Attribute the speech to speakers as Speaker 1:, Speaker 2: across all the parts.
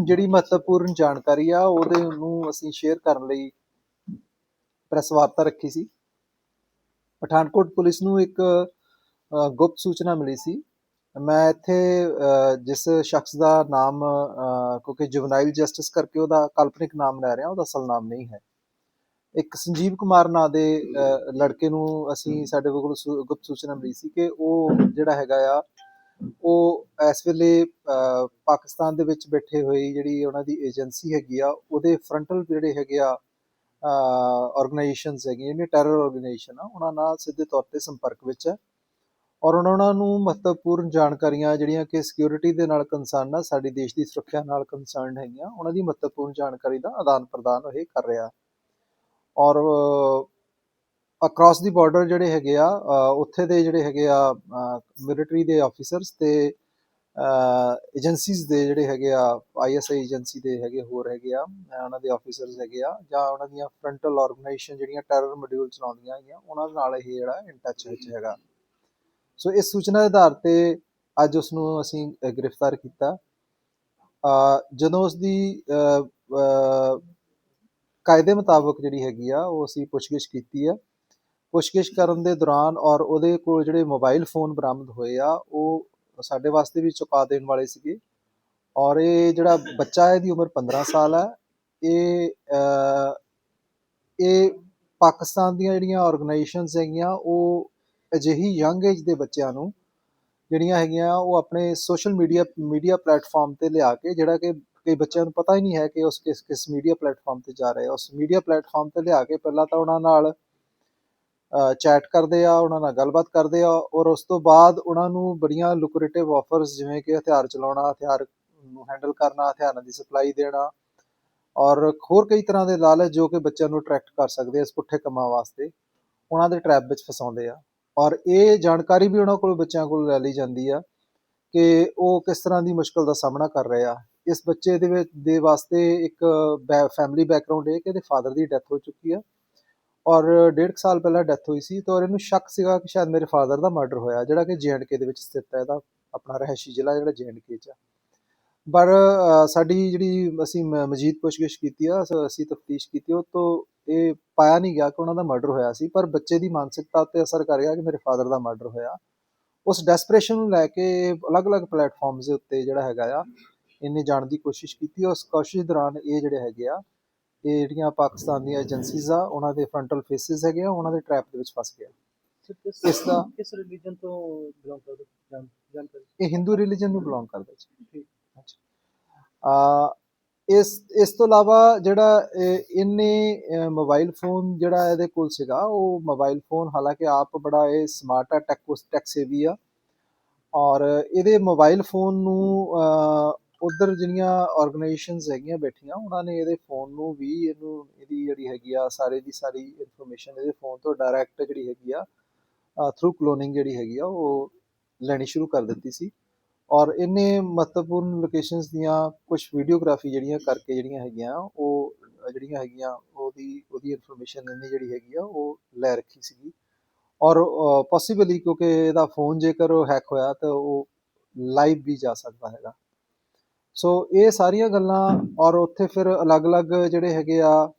Speaker 1: ਜਿਹੜੀ ਮਹੱਤਵਪੂਰਨ ਜਾਣਕਾਰੀ ਆ ਉਹਦੇ ਨੂੰ ਅਸੀਂ ਸ਼ੇਅਰ ਕਰਨ ਲਈ ਪ੍ਰੈਸ ਵਾਰਤਾ ਰੱਖੀ ਸੀ। ਪਠਾਨਕੋਟ ਪੁਲਿਸ ਨੂੰ ਇੱਕ ਗੁਪਤ ਸੂਚਨਾ ਮਿਲੀ ਸੀ। ਮੈਂ ਇੱਥੇ ਜਿਸ ਸ਼ਖਸ ਦਾ ਨਾਮ ਕਿਉਂਕਿ ਜੁਵਨਾਈਲ ਜਸਟਿਸ ਕਰਕੇ ਉਹਦਾ ਕਾਲਪਨਿਕ ਨਾਮ ਲੈ ਰਿਹਾ, ਉਹਦਾ ਅਸਲ ਨਾਮ ਨਹੀਂ ਹੈ। ਇੱਕ ਸੰਜੀਵ ਕੁਮਾਰ ਨਾਂ ਦੇ ਲੜਕੇ ਨੂੰ ਸਾਡੇ ਕੋਲ ਗੁਪਤ ਸੂਚਨਾ ਮਿਲੀ ਸੀ ਕਿ ਉਹ ਜਿਹੜਾ ਹੈਗਾ ਆ ਉਹ ਇਸ ਵੇਲੇ ਪਾਕਿਸਤਾਨ ਦੇ ਵਿੱਚ ਬੈਠੇ ਹੋਏ ਜਿਹੜੀ ਉਹਨਾਂ ਦੀ ਏਜੰਸੀ ਹੈਗੀ ਆ ਉਹਦੇ ਫਰੰਟਲ ਜਿਹੜੇ ਹੈਗੇ ਆ ਆਰਗੇਨਾਈਜੇਸ਼ਨਸ ਹੈਗੀਆਂ, ਜਿਹੜੀਆਂ ਟੈਰਰ ਆਰਗੇਨਾਈਜੇਸ਼ਨ ਆ, ਉਹਨਾਂ ਨਾਲ ਸਿੱਧੇ ਤੌਰ 'ਤੇ ਸੰਪਰਕ ਵਿੱਚ ਹੈ ਔਰ ਉਹਨਾਂ ਨੂੰ ਮਹੱਤਵਪੂਰਨ ਜਾਣਕਾਰੀਆਂ ਜਿਹੜੀਆਂ ਕਿ ਸਿਕਿਉਰਿਟੀ ਦੇ ਨਾਲ ਕੰਸਰਨ ਆ, ਸਾਡੀ ਦੇਸ਼ ਦੀ ਸੁਰੱਖਿਆ ਨਾਲ ਕੰਸਰਨ ਹੈਗੀਆਂ, ਉਹਨਾਂ ਦੀ ਮਹੱਤਵਪੂਰਨ ਜਾਣਕਾਰੀ ਦਾ ਆਦਾਨ ਪ੍ਰਦਾਨ ਇਹ ਕਰ ਰਿਹਾ। ਔਰ ਅਕ੍ਰੋਸ ਦੀ ਬਾਰਡਰ ਜਿਹੜੇ ਹੈਗੇ ਆ ਉੱਥੇ ਦੇ ਜਿਹੜੇ ਹੈਗੇ ਆ ਮਿਲਟਰੀ ਦੇ ਆਫੀਸਰਸ ਤੇ ਏਜੰਸੀਜ਼ ਦੇ ਜਿਹੜੇ ਹੈਗੇ ਆ ISI ਏਜੰਸੀ ਦੇ ਹੈਗੇ ਹੋਰ ਹੈਗੇ ਆ ਉਹਨਾਂ ਦੇ ਆਫੀਸਰਸ ਹੈਗੇ ਆ ਜਾਂ ਉਹਨਾਂ ਦੀਆਂ ਫਰੰਟਲ ਆਰਗੇਨਾਈਜੇਸ਼ਨ ਜਿਹੜੀਆਂ ਟੈਰਰ ਮੋਡਿਊਲ ਚਲਾਉਂਦੀਆਂ ਹੈਗੀਆਂ ਉਹਨਾਂ ਨਾਲ ਇਹ ਜਿਹੜਾ ਇਨ ਟੱਚ ਵਿੱਚ ਹੈਗਾ। ਸੋ ਇਸ ਸੂਚਨਾ ਦੇ ਆਧਾਰ ਤੇ ਅੱਜ ਉਸ ਨੂੰ ਅਸੀਂ ਗ੍ਰਿਫਤਾਰ ਕੀਤਾ। ਜਦੋਂ ਉਸ ਦੀ ਕਾਇਦੇ ਮੁਤਾਬਕ ਜਿਹੜੀ ਹੈਗੀ ਆ ਉਹ ਅਸੀਂ ਪੁੱਛਗਿੱਛ ਕੀਤੀ ਆ। ਪੁੱਛਗਿੱਛ ਕਰਨ ਦੇ ਦੌਰਾਨ ਔਰ ਉਹਦੇ ਕੋਲ ਜਿਹੜੇ ਮੋਬਾਈਲ ਫੋਨ ਬਰਾਮਦ ਹੋਏ ਆ ਉਹ ਸਾਡੇ ਵਾਸਤੇ ਵੀ ਚੁਕਾ ਦੇਣ ਵਾਲੇ ਸੀਗੇ। ਔਰ ਇਹ ਜਿਹੜਾ ਬੱਚਾ ਇਹਦੀ ਉਮਰ 15 ਸਾਲ ਹੈ। ਇਹ ਪਾਕਿਸਤਾਨ ਦੀਆਂ ਜਿਹੜੀਆਂ ਆਰਗੇਨਾਈਜੇਸ਼ਨਸ ਹੈਗੀਆਂ ਉਹ ਅਜਿਹੀ ਯੰਗ ਏਜ ਦੇ ਬੱਚਿਆਂ ਨੂੰ ਜਿਹੜੀਆਂ ਹੈਗੀਆਂ ਉਹ ਆਪਣੇ ਸੋਸ਼ਲ ਮੀਡੀਆ ਪਲੇਟਫਾਰਮ ਤੇ ਲਿਆ ਕੇ, ਜਿਹੜਾ ਕਿ ਕਈ ਬੱਚਿਆਂ ਨੂੰ ਪਤਾ ਹੀ ਨਹੀਂ ਹੈ ਕਿ ਉਸ ਕਿਸ ਮੀਡੀਆ ਪਲੇਟਫਾਰਮ ਤੇ ਜਾ ਰਹੇ ਆ, ਉਸ ਮੀਡੀਆ ਪਲੇਟਫਾਰਮ ਤੇ ਲਿਆ ਕੇ ਪਹਿਲਾਂ ਤਾਂ ਉਹਨਾਂ ਨਾਲ ਚੈਟ ਕਰਦੇ ਆ, ਉਹਨਾਂ ਨਾਲ ਗੱਲਬਾਤ ਕਰਦੇ ਆ ਔਰ ਉਸ ਤੋਂ ਬਾਅਦ ਉਹਨਾਂ ਨੂੰ ਬੜੀਆਂ ਲੁਕਰੇਟਿਵ ਆਫਰਸ ਜਿਵੇਂ ਕਿ ਹਥਿਆਰ ਚਲਾਉਣਾ, ਹਥਿਆਰ ਨੂੰ ਹੈਂਡਲ ਕਰਨਾ, ਹਥਿਆਰਾਂ ਦੀ ਸਪਲਾਈ ਦੇਣਾ ਔਰ ਹੋਰ ਕਈ ਤਰ੍ਹਾਂ ਦੇ ਲਾਲਚ ਜੋ ਕਿ ਬੱਚਿਆਂ ਨੂੰ ਅਟਰੈਕਟ ਕਰ ਸਕਦੇ ਆ ਇਸ ਪੁੱਠੇ ਕੰਮਾਂ ਵਾਸਤੇ, ਉਹਨਾਂ ਦੇ ਟਰੈਪ ਵਿੱਚ ਫਸਾਉਂਦੇ ਆ। ਔਰ ਇਹ ਜਾਣਕਾਰੀ ਵੀ ਉਹਨਾਂ ਕੋਲ ਬੱਚਿਆਂ ਕੋਲ ਲੈ ਲਈ ਜਾਂਦੀ ਆ ਕਿ ਉਹ ਕਿਸ ਤਰ੍ਹਾਂ ਦੀ ਮੁਸ਼ਕਲ ਦਾ ਸਾਹਮਣਾ ਕਰ ਰਹੇ ਆ। ਇਸ ਬੱਚੇ ਦੇ ਵਾਸਤੇ ਇੱਕ ਫੈਮਿਲੀ ਬੈਕਗਰਾਉਂਡ ਇਹ ਕਿ ਇਹਦੇ ਫਾਦਰ ਦੀ ਡੈਥ ਹੋ ਚੁੱਕੀ ਆ ਔਰ 1.5 ਸਾਲ ਪਹਿਲਾਂ ਡੈਥ ਹੋਈ ਸੀ। ਤਾਂ ਔਰ ਇਹਨੂੰ ਸ਼ੱਕ ਸੀਗਾ ਕਿ ਸ਼ਾਇਦ ਮੇਰੇ ਫਾਦਰ ਦਾ ਮਰਡਰ ਹੋਇਆ, ਜਿਹੜਾ ਕਿ JNK ਦੇ ਵਿੱਚ ਸਥਿਤ ਹੈ, ਇਹਦਾ ਆਪਣਾ ਰਿਹਾਇਸ਼ੀ ਜ਼ਿਲ੍ਹਾ ਜਿਹੜਾ JNK 'ਚ ਆ। ਪਰ ਸਾਡੀ ਜਿਹੜੀ ਅਸੀਂ ਮਜ਼ੀਦ ਪੁੱਛਗਿੱਛ ਕੀਤੀ ਆ, ਅਸੀਂ ਤਫਤੀਸ਼ ਕੀਤੀ, ਉਹ ਤੋਂ ਇਹ ਪਾਇਆ ਨਹੀਂ ਗਿਆ ਕਿ ਉਹਨਾਂ ਦਾ ਮਰਡਰ ਹੋਇਆ ਸੀ। ਪਰ ਬੱਚੇ ਦੀ ਮਾਨਸਿਕਤਾ ਉੱਤੇ ਅਸਰ ਕਰ ਗਿਆ ਕਿ ਮੇਰੇ ਫਾਦਰ ਦਾ ਮਰਡਰ ਹੋਇਆ। ਉਸ ਡੈਸਪਰੇਸ਼ਨ ਨੂੰ ਲੈ ਕੇ ਅਲੱਗ-ਅਲੱਗ ਪਲੇਟਫਾਰਮਸ ਦੇ ਉੱਤੇ ਜਿਹੜਾ ਹੈਗਾ ਆ ਇਹਨੇ ਜਾਣ ਦੀ ਕੋਸ਼ਿਸ਼ ਕੀਤੀ। ਉਸ ਕੋਸ਼ਿਸ਼ ਦੌਰਾਨ ਇਹ ਜਿਹੜੇ ਹੈਗੇ ਆ ਇਹ ਜਿਹੜੀਆਂ ਪਾਕਿਸਤਾਨ ਦੀਆਂ ਏਜੰਸੀਜ਼ ਆ ਉਹਨਾਂ ਦੇ ਫਰੰਟਲ ਫੇਸਿਸ ਹੈਗੇ ਆ, ਉਹਨਾਂ ਦੇ ਟਰੈਪ ਦੇ ਵਿੱਚ ਫਸ ਗਿਆ। ਇਸ ਦਾ
Speaker 2: ਕਿਸ ਰਿਲੀਜਨ ਤੋਂ ਬਿਲੋਂਗ ਕਰਦੇ ਜਾਣਕਾਰੀ?
Speaker 1: ਇਹ ਹਿੰਦੂ ਰਿਲੀਜਨ ਨੂੰ ਬਿਲੋਂਗ ਕਰਦਾ ਜੀ। ਇਸ ਤੋਂ ਇਲਾਵਾ ਜਿਹੜਾ ਇਹਨੇ ਮੋਬਾਈਲ ਫੋਨ ਜਿਹੜਾ ਇਹਦੇ ਕੋਲ ਸੀਗਾ, ਉਹ ਮੋਬਾਈਲ ਫੋਨ ਹਾਲਾਂਕਿ ਆਪ ਬੜਾ ਇਹ ਸਮਾਰਟ ਆ, ਟੈਕ ਸੇਵੀ ਆ ਔਰ ਇਹਦੇ ਮੋਬਾਈਲ ਫੋਨ ਨੂੰ ਉੱਧਰ ਜਿਹੜੀਆਂ ਆਰਗੇਨਾਈਜੇਸ਼ਨਸ ਹੈਗੀਆਂ ਬੈਠੀਆਂ ਉਹਨਾਂ ਨੇ ਇਹਦੇ ਫੋਨ ਨੂੰ ਵੀ ਇਹਦੀ ਜਿਹੜੀ ਹੈਗੀ ਆ ਸਾਰੀ ਦੀ ਸਾਰੀ ਇਨਫੋਰਮੇਸ਼ਨ ਇਹਦੇ ਫੋਨ ਤੋਂ ਡਾਇਰੈਕਟ ਜਿਹੜੀ ਹੈਗੀ ਆ ਥਰੂ ਕਲੋਨਿੰਗ ਜਿਹੜੀ ਹੈਗੀ ਆ ਉਹ ਲੈਣੀ ਸ਼ੁਰੂ ਕਰ ਦਿੱਤੀ ਸੀ। ਔਰ ਇਹਨੇ ਮਹੱਤਵਪੂਰਨ ਲੋਕੇਸ਼ਨਸ ਦੀਆਂ ਕੁਝ ਵੀਡੀਓਗ੍ਰਾਫੀ ਜਿਹੜੀਆਂ ਕਰਕੇ ਜਿਹੜੀਆਂ ਹੈਗੀਆਂ ਉਹ ਜਿਹੜੀਆਂ ਹੈਗੀਆਂ ਉਹਦੀ ਇਨਫੋਰਮੇਸ਼ਨ ਇਹਨੇ ਜਿਹੜੀ ਹੈਗੀ ਆ ਉਹ ਲੈ ਰੱਖੀ ਸੀਗੀ। ਔਰ ਪੋਸੀਬਲੀ ਕਿਉਂਕਿ ਇਹਦਾ ਫੋਨ ਜੇਕਰ ਉਹ ਹੈਕ ਹੋਇਆ ਤਾਂ ਉਹ ਲਾਈਵ ਵੀ ਜਾ ਸਕਦਾ ਹੈਗਾ। ਸੋ ਇਹ ਸਾਰੀਆਂ ਗੱਲਾਂ ਔਰ ਉੱਥੇ ਫਿਰ ਅਲੱਗ-ਅਲੱਗ ਜਿਹੜੇ ਹੈਗੇ ਆ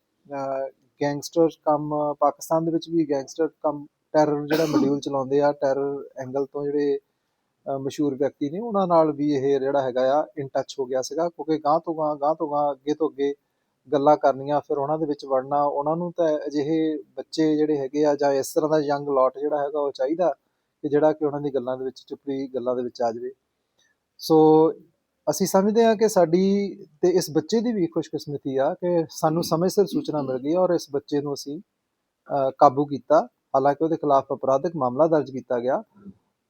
Speaker 1: ਗੈਂਗਸਟਰ ਕੰਮ, ਪਾਕਿਸਤਾਨ ਦੇ ਵਿੱਚ ਵੀ ਗੈਂਗਸਟਰ ਕੰਮ, ਟੈਰਰ ਜਿਹੜਾ ਮੋਡਿਊਲ ਚਲਾਉਂਦੇ ਆ, ਟੈਰਰ ਐਂਗਲ ਤੋਂ ਜਿਹੜੇ ਮਸ਼ਹੂਰ ਵਿਅਕਤੀ ਨੇ ਉਹਨਾਂ ਨਾਲ ਵੀ ਇਹ ਜਿਹੜਾ ਹੈਗਾ ਆ ਇਨ ਟੱਚ ਹੋ ਗਿਆ ਸੀਗਾ। ਕਿਉਂਕਿ ਗਾਂ ਤੋਂ ਗਾਂ ਅੱਗੇ ਤੋਂ ਅੱਗੇ ਗੱਲਾਂ ਕਰਨੀਆਂ, ਫਿਰ ਉਹਨਾਂ ਦੇ ਵਿੱਚ ਵੜਨਾ, ਉਹਨਾਂ ਨੂੰ ਤਾਂ ਅਜਿਹੇ ਬੱਚੇ ਜਿਹੜੇ ਹੈਗੇ ਆ ਜਾਂ ਇਸ ਤਰ੍ਹਾਂ ਦਾ ਯੰਗ ਲੋਟ ਜਿਹੜਾ ਹੈਗਾ ਉਹ ਚਾਹੀਦਾ ਕਿ ਜਿਹੜਾ ਕਿ ਉਹਨਾਂ ਦੀ ਗੱਲਾਂ ਦੇ ਵਿੱਚ ਚੁਪੜੀ ਗੱਲਾਂ ਦੇ ਵਿੱਚ ਆ ਜਾਵੇ। ਸੋ ਅਸੀਂ ਸਮਝਦੇ ਹਾਂ ਕਿ ਸਾਡੀ ਤੇ ਇਸ ਬੱਚੇ ਦੀ ਵੀ ਖੁਸ਼ਕਿਸਮਤੀ ਆ ਕਿ ਸਾਨੂੰ ਸਮੇਂ ਸਿਰ ਸੂਚਨਾ ਮਿਲ ਗਈ ਔਰ ਇਸ ਬੱਚੇ ਨੂੰ ਅਸੀਂ ਕਾਬੂ ਕੀਤਾ। ਹਾਲਾਂਕਿ ਉਹਦੇ ਖਿਲਾਫ ਅਪਰਾਧਿਕ ਮਾਮਲਾ ਦਰਜ ਕੀਤਾ ਗਿਆ,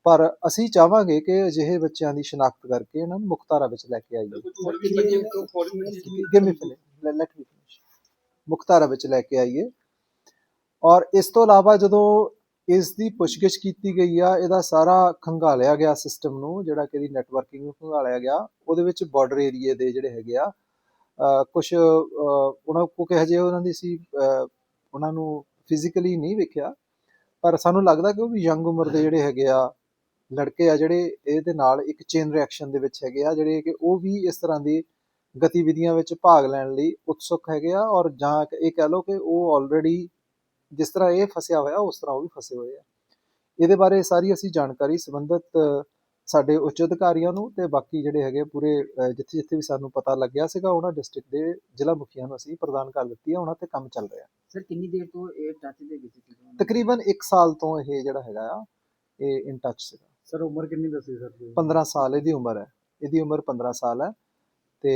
Speaker 1: ਪਰ ਅਸੀਂ ਚਾਹਾਂਗੇ ਕਿ ਅਜਿਹੇ ਬੱਚਿਆਂ ਦੀ ਸ਼ਨਾਖਤ ਕਰਕੇ ਇਹਨਾਂ ਨੂੰ ਮੁੱਖ ਧਾਰਾ ਵਿੱਚ ਲੈ ਕੇ ਆਈਏ, ਮੁੱਖ ਧਾਰਾ ਵਿੱਚ ਲੈ ਕੇ ਆਈਏ। ਔਰ ਇਸ ਤੋਂ ਇਲਾਵਾ ਜਦੋਂ ਇਸ ਦੀ ਪੁੱਛਗਿੱਛ ਕੀਤੀ ਗਈ ਆ, ਇਹਦਾ ਸਾਰਾ ਖੰਗਾਲਿਆ ਗਿਆ ਸਿਸਟਮ ਨੂੰ, ਜਿਹੜਾ ਕਿ ਇਹਦੀ ਨੈਟਵਰਕਿੰਗ ਨੂੰ ਖੰਗਾਲਿਆ ਗਿਆ, ਉਹਦੇ ਵਿੱਚ ਬਾਰਡਰ ਏਰੀਏ ਦੇ ਜਿਹੜੇ ਹੈਗੇ ਆ ਕੁਛ ਉਹਨਾਂ ਕਿਉਂਕਿ ਹਜੇ ਉਹਨਾਂ ਨੂੰ ਫਿਜ਼ੀਕਲੀ ਨਹੀਂ ਵੇਖਿਆ, ਪਰ ਸਾਨੂੰ ਲੱਗਦਾ ਕਿ ਉਹ ਵੀ ਯੰਗ ਉਮਰ ਦੇ ਜਿਹੜੇ ਹੈਗੇ ਆ ਲੜਕੇ ਆ ਜਿਹੜੇ ਇਹਦੇ ਨਾਲ ਇੱਕ ਚੇਨ ਰਿਐਕਸ਼ਨ ਦੇ ਵਿੱਚ ਹੈਗੇ ਆ, ਜਿਹੜੇ ਕਿ ਉਹ ਵੀ ਇਸ ਤਰ੍ਹਾਂ ਦੀ ਗਤੀਵਿਧੀਆਂ ਵਿੱਚ ਭਾਗ ਲੈਣ ਲਈ ਉਤਸੁਕ ਹੈਗੇ ਆ, ਔਰ ਜਾਂ ਇਹ ਕਹਿ ਲਓ ਕਿ ਉਹ ਆਲਰੇਡੀ ਜਿਸ ਤਰ੍ਹਾਂ ਇਹ ਫਸਿਆ ਹੋਇਆ ਉਸ ਤਰ੍ਹਾਂ ਉਹ ਵੀ ਫਸੇ ਹੋਏ ਆ। ਇਹਦੇ ਬਾਰੇ ਸਾਰੀ ਅਸੀਂ ਜਾਣਕਾਰੀ ਸੰਬੰਧਿਤ ਸਾਡੇ ਉੱਚ ਅਧਿਕਾਰੀਆਂ ਨੂੰ ਤੇ ਬਾਕੀ ਜਿਹੜੇ ਹੈਗੇ ਪੂਰੇ ਜਿੱਥੇ ਜਿੱਥੇ ਵੀ ਸਾਨੂੰ ਪਤਾ ਲੱਗਿਆ ਸੀਗਾ ਉਹਨਾਂ ਡਿਸਟ੍ਰਿਕਟ ਦੇ ਜ਼ਿਲ੍ਹਾ ਮੁਖੀਆਂ ਨੂੰ ਅਸੀਂ ਪ੍ਰਦਾਨ ਕਰ ਦਿੱਤੀ ਹੈ, ਉਹਨਾਂ ਤੇ ਕੰਮ ਚੱਲ ਰਿਹਾ।
Speaker 3: ਸਰ ਕਿੰਨੀ ਦੇਰ ਤੋਂ ਇਹ ਟੱਚ ਦੇ ਵਿੱਚ ਸੀ?
Speaker 1: ਤਕਰੀਬਨ 1 ਸਾਲ ਤੋਂ ਇਹ ਜਿਹੜਾ ਹੈਗਾ ਆ ਇਹ ਇਨ ਟੱਚ ਸੀਗਾ।
Speaker 2: ਸਰ ਉਮਰ ਕਿੰਨੀ ਦੱਸੀ ਸਰ?
Speaker 1: 15 ਸਾਲ ਇਹਦੀ ਉਮਰ ਹੈ, ਇਹਦੀ ਉਮਰ 15 ਸਾਲ ਹੈ ਤੇ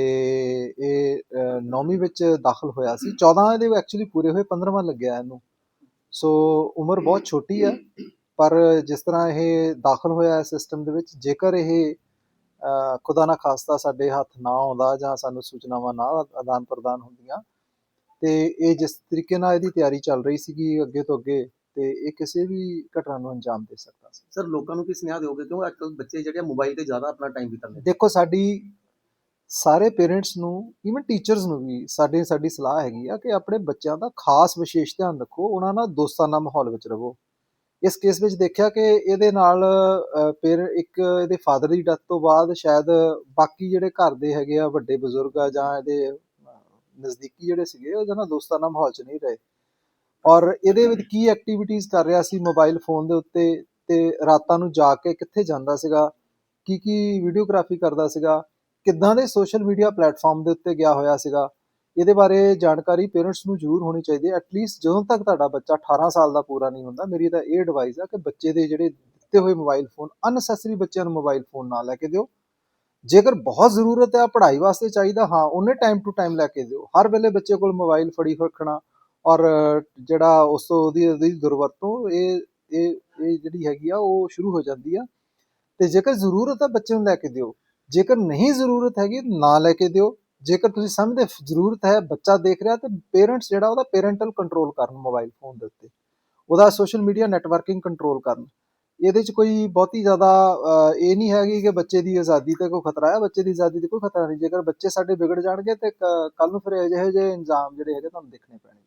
Speaker 1: ਇਹ 9ਵੀਂ ਵਿੱਚ ਦਾਖਲ ਹੋਇਆ ਸੀ। 14 ਇਹਦੇ ਐਕਚੁਅਲੀ ਪੂਰੇ ਹੋਏ, 15ਵਾਂ ਲੱਗਿਆ ਇਹਨੂੰ। ਸੋ ਉਮਰ ਬਹੁਤ ਛੋਟੀ ਹੈ, ਪਰ ਜਿਸ ਤਰ੍ਹਾਂ ਇਹ ਦਾਖਲ ਹੋਇਆ ਸਿਸਟਮ ਦੇ ਵਿੱਚ, ਜੇਕਰ ਇਹ ਖੁਦਾ ਨਾ ਖਾਸਤਾ ਸਾਡੇ ਹੱਥ ਨਾ ਆਉਂਦਾ ਜਾਂ ਸਾਨੂੰ ਸੂਚਨਾਵਾਂ ਨਾ ਆਦਾਨ ਪ੍ਰਦਾਨ ਹੁੰਦੀਆਂ ਤੇ ਇਹ ਜਿਸ ਤਰੀਕੇ ਨਾਲ ਇਹਦੀ ਤਿਆਰੀ ਚੱਲ ਰਹੀ ਸੀਗੀ ਅੱਗੇ ਤੋਂ ਅੱਗੇ, ਤੇ ਇਹ ਕਿਸੇ ਵੀ ਘਟਨਾ ਨੂੰ ਅੰਜਾਮ ਦੇ ਸਕਦਾ ਸੀ।
Speaker 4: ਸਰ ਲੋਕਾਂ ਨੂੰ ਕੀ ਸੁਨੇਹਾ ਦਿਓਗੇ, ਕਿਉਂ ਅੱਜ ਕੱਲ੍ਹ ਬੱਚੇ ਜਿਹੜੇ ਮੋਬਾਈਲ ਤੇ ਜ਼ਿਆਦਾ ਆਪਣਾ ਟਾਈਮ ਬਿਤਾਉਂਦੇ?
Speaker 1: ਦੇਖੋ, ਸਾਡੀ ਸਾਰੇ ਪੇਰੈਂਟਸ ਨੂੰ, ਈਵਨ ਟੀਚਰਸ ਨੂੰ ਵੀ ਸਾਡੀ ਸਲਾਹ ਹੈਗੀ ਆ ਕਿ ਆਪਣੇ ਬੱਚਿਆਂ ਦਾ ਖਾਸ ਵਿਸ਼ੇਸ਼ ਧਿਆਨ ਰੱਖੋ, ਉਹਨਾਂ ਨਾਲ ਦੋਸਤਾਨਾ ਮਾਹੌਲ ਵਿੱਚ ਰਹੋ। ਇਸ ਕੇਸ ਵਿੱਚ ਦੇਖਿਆ ਕਿ ਇਹਦੇ ਨਾਲ ਇੱਕ ਇਹਦੇ ਫਾਦਰ ਦੀ ਡੈਥ ਤੋਂ ਬਾਅਦ ਸ਼ਾਇਦ ਬਾਕੀ ਜਿਹੜੇ ਘਰ ਦੇ ਹੈਗੇ ਆ ਵੱਡੇ ਬਜ਼ੁਰਗ ਆ ਜਾਂ ਇਹਦੇ ਨਜ਼ਦੀਕੀ ਜਿਹੜੇ ਸੀਗੇ ਉਹਦੇ ਨਾਲ ਦੋਸਤਾਨਾ ਮਾਹੌਲ 'ਚ ਨਹੀਂ ਰਹੇ, ਔਰ ਇਹਦੇ ਵਿੱਚ ਕੀ ਐਕਟੀਵਿਟੀਜ਼ ਕਰ ਰਿਹਾ ਸੀ ਮੋਬਾਈਲ ਫੋਨ ਦੇ ਉੱਤੇ, ਤੇ ਰਾਤਾਂ ਨੂੰ ਜਾ ਕੇ ਕਿੱਥੇ ਜਾਂਦਾ ਸੀਗਾ, ਕੀ ਵੀਡੀਓਗ੍ਰਾਫੀ ਕਰਦਾ ਸੀਗਾ, ਕਿੱਦਾਂ ਦੇ ਸੋਸ਼ਲ ਮੀਡੀਆ ਪਲੇਟਫਾਰਮ ਦੇ ਉੱਤੇ ਗਿਆ ਹੋਇਆ ਸੀਗਾ, ਇਹਦੇ ਬਾਰੇ ਜਾਣਕਾਰੀ ਪੇਰੈਂਟਸ ਨੂੰ ਜ਼ਰੂਰ ਹੋਣੀ ਚਾਹੀਦੀ ਹੈ। ਐਟਲੀਸਟ ਜਦੋਂ ਤੱਕ ਤੁਹਾਡਾ ਬੱਚਾ 18 ਸਾਲ ਦਾ ਪੂਰਾ ਨਹੀਂ ਹੁੰਦਾ, ਮੇਰੀ ਤਾਂ ਇਹ ਐਡਵਾਈਸ ਆ ਕਿ ਬੱਚੇ ਦੇ ਜਿਹੜੇ ਦਿੱਤੇ ਹੋਏ ਮੋਬਾਈਲ ਫੋਨ, ਅਨਨੈਸੈਸਰੀ ਬੱਚਿਆਂ ਨੂੰ ਮੋਬਾਈਲ ਫੋਨ ਨਾ ਲੈ ਕੇ ਦਿਓ। ਜੇਕਰ ਬਹੁਤ ਜ਼ਰੂਰਤ ਹੈ, ਪੜ੍ਹਾਈ ਵਾਸਤੇ ਚਾਹੀਦਾ, ਹਾਂ ਉਹਨੇ ਟਾਈਮ ਟੂ ਟਾਈਮ ਲੈ ਕੇ ਦਿਓ। ਹਰ ਵੇਲੇ ਬੱਚੇ ਕੋਲ ਮੋਬਾਈਲ ਫੜੀ ਰੱਖਣਾ ਔਰ ਜਿਹੜਾ ਉਸ ਤੋਂ ਉਹਦੀ ਦੁਰਵਰਤੋਂ ਇਹ ਜਿਹੜੀ ਹੈਗੀ ਆ ਉਹ ਸ਼ੁਰੂ ਹੋ ਜਾਂਦੀ ਆ। ਤੇ ਜੇਕਰ ਜ਼ਰੂਰਤ ਹੈ ਬੱਚੇ ਨੂੰ ਲੈ ਕੇ ਦਿਓ, ਜੇਕਰ ਨਹੀਂ ਜ਼ਰੂਰਤ ਹੈਗੀ ਨਾ ਲੈ ਕੇ ਦਿਓ। ਜੇਕਰ ਤੁਸੀਂ ਸਮਝਦੇ ਜ਼ਰੂਰਤ ਹੈ, ਬੱਚਾ ਦੇਖ ਰਿਹਾ, ਤੇ ਪੇਰੈਂਟਸ ਜਿਹੜਾ ਉਹਦਾ ਪੇਰੈਂਟਲ ਕੰਟਰੋਲ ਕਰਨ ਮੋਬਾਈਲ ਫੋਨ ਦੇ ਉੱਤੇ, ਉਹਦਾ ਸੋਸ਼ਲ ਮੀਡੀਆ ਨੈਟਵਰਕਿੰਗ ਕੰਟਰੋਲ ਕਰਨ। ਇਹਦੇ 'ਚ ਕੋਈ ਬਹੁਤੀ ਜ਼ਿਆਦਾ ਇਹ ਨਹੀਂ ਹੈਗੀ ਕਿ ਬੱਚੇ ਦੀ ਆਜ਼ਾਦੀ ਤੇ ਕੋਈ ਖਤਰਾ ਹੈ, ਬੱਚੇ ਦੀ ਆਜ਼ਾਦੀ ਤੇ ਕੋਈ ਖਤਰਾ ਨਹੀਂ। ਜੇਕਰ ਬੱਚੇ ਸਾਡੇ ਵਿਗੜ ਜਾਣਗੇ ਤੇ ਕੱਲ੍ਹ ਨੂੰ ਫਿਰ ਇਹੋ ਜਿਹੇ ਇੰਜਾਮ ਜਿਹੜੇ ਹੈਗੇ ਤੁਹਾਨੂੰ ਦੇਖਣੇ ਪੈਣਗੇ।